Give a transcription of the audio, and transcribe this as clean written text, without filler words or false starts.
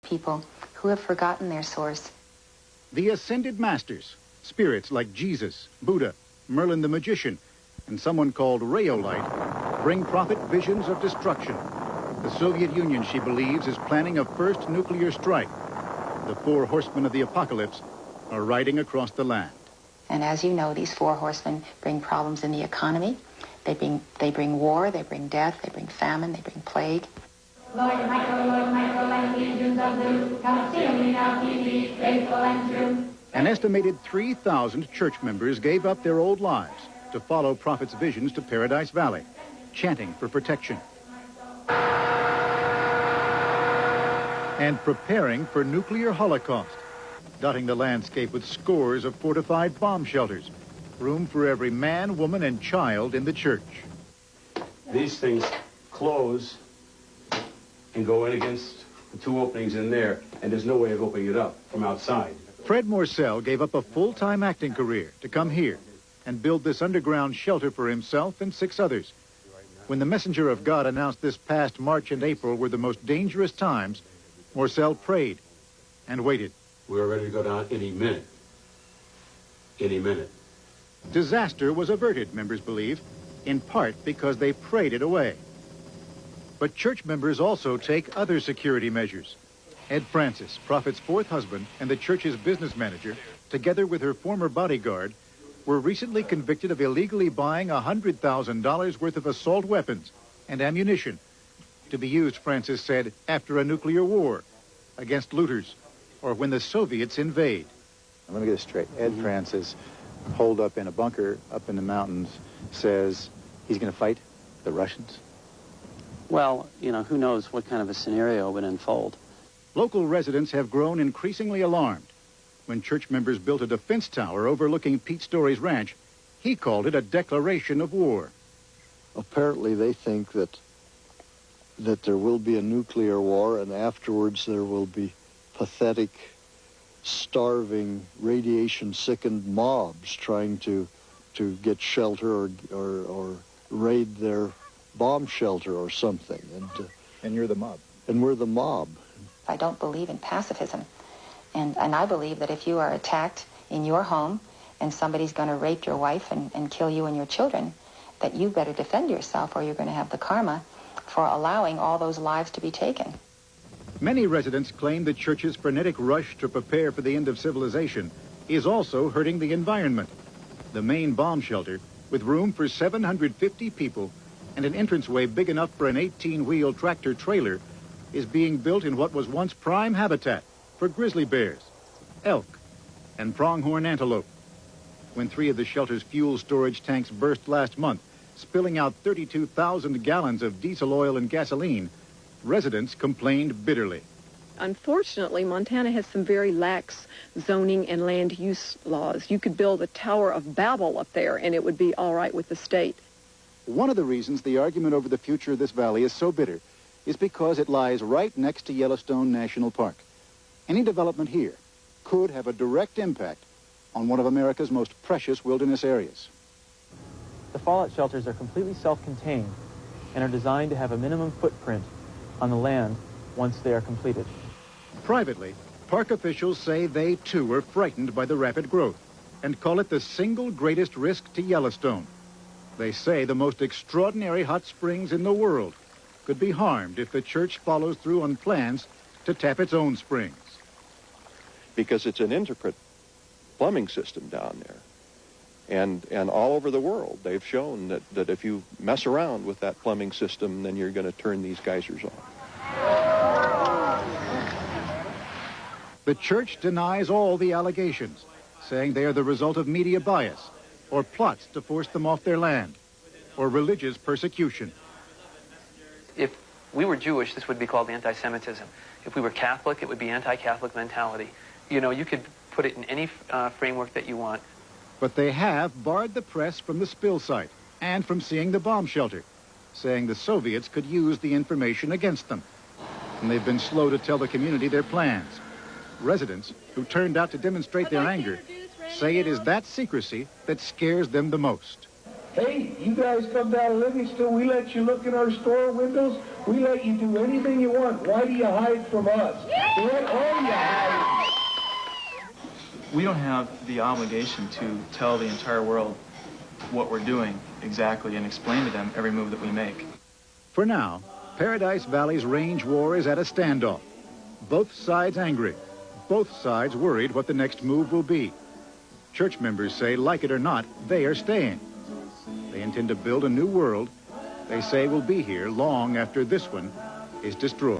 people who have forgotten their source. The ascended masters, spirits like Jesus, Buddha, Merlin the magician, and someone called Rayolite, bring prophet visions of destruction. The Soviet Union, she believes, is planning a first nuclear strike. The four horsemen of the apocalypse are riding across the land. And as you know, these four horsemen bring problems in the economy. They bring war, they bring death, they bring famine, they bring plague. Lord Michael, and legions of blue, come see me now, be faithful and true. An estimated 3,000 church members gave up their old lives to follow prophets' visions to Paradise Valley, chanting for protection and preparing for nuclear holocaust, dotting the landscape with scores of fortified bomb shelters, room for every man, woman, and child in the church. These things close and go in against the two openings in there, and there's no way of opening it up from outside. Fred Morcell gave up a full-time acting career to come here and build this underground shelter for himself and 6 others. When the messenger of God announced this past March and April were the most dangerous times, Morcell prayed and waited. We were ready to go down any minute. Any minute. Disaster was averted, members believe, in part because they prayed it away. But church members also take other security measures. Ed Francis, Prophet's 4th husband and the church's business manager, together with her former bodyguard, were recently convicted of illegally buying $100,000 worth of assault weapons and ammunition to be used, Francis said, after a nuclear war, against looters, or when the Soviets invade. Let me get this straight. Ed Francis, holed up in a bunker up in the mountains, says he's going to fight the Russians? Well, you know, who knows what kind of a scenario would unfold. Local residents have grown increasingly alarmed. When church members built a defense tower overlooking Pete Story's ranch, he called it a declaration of war. Apparently they think that there will be a nuclear war, and afterwards there will be pathetic, starving, radiation-sickened mobs trying to get shelter or raid their bomb shelter or something. And you're the mob. And we're the mob. I don't believe in pacifism. And I believe that if you are attacked in your home and somebody's going to rape your wife and kill you and your children, that you better defend yourself or you're going to have the karma for allowing all those lives to be taken. Many residents claim the church's frenetic rush to prepare for the end of civilization is also hurting the environment. The main bomb shelter, with room for 750 people and an entranceway big enough for an 18-wheel tractor trailer, is being built in what was once prime habitat for grizzly bears, elk, and pronghorn antelope. When 3 of the shelter's fuel storage tanks burst last month, spilling out 32,000 gallons of diesel oil and gasoline, residents complained bitterly. Unfortunately, Montana has some very lax zoning and land use laws. You could build a Tower of Babel up there and it would be all right with the state. One of the reasons the argument over the future of this valley is so bitter is because it lies right next to Yellowstone National Park. Any development here could have a direct impact on one of America's most precious wilderness areas. The fallout shelters are completely self-contained and are designed to have a minimum footprint on the land once they are completed. Privately, park officials say they too are frightened by the rapid growth and call it the single greatest risk to Yellowstone. They say the most extraordinary hot springs in the world could be harmed if the church follows through on plans to tap its own springs. Because it's an intricate plumbing system down there. And all over the world, they've shown that if you mess around with that plumbing system, then you're going to turn these geysers on. The church denies all the allegations, saying they are the result of media bias, or plots to force them off their land, or religious persecution. If we were Jewish, this would be called anti-Semitism. If we were Catholic, it would be anti-Catholic mentality. You know, you could put it in any framework that you want. But they have barred the press from the spill site and from seeing the bomb shelter, saying the Soviets could use the information against them. And they've been slow to tell the community their plans. Residents who turned out to demonstrate their anger say it is that secrecy that scares them the most. Hey, you guys come down to Livingston, we let you look in our store windows, we let you do anything you want. Why do you hide from us? What are you hiding? We don't have the obligation to tell the entire world what we're doing exactly and explain to them every move that we make. For now, Paradise Valley's range war is at a standoff. Both sides angry. Both sides worried what the next move will be. Church members say, like it or not, they are staying. They intend to build a new world they say will be here long after this one is destroyed.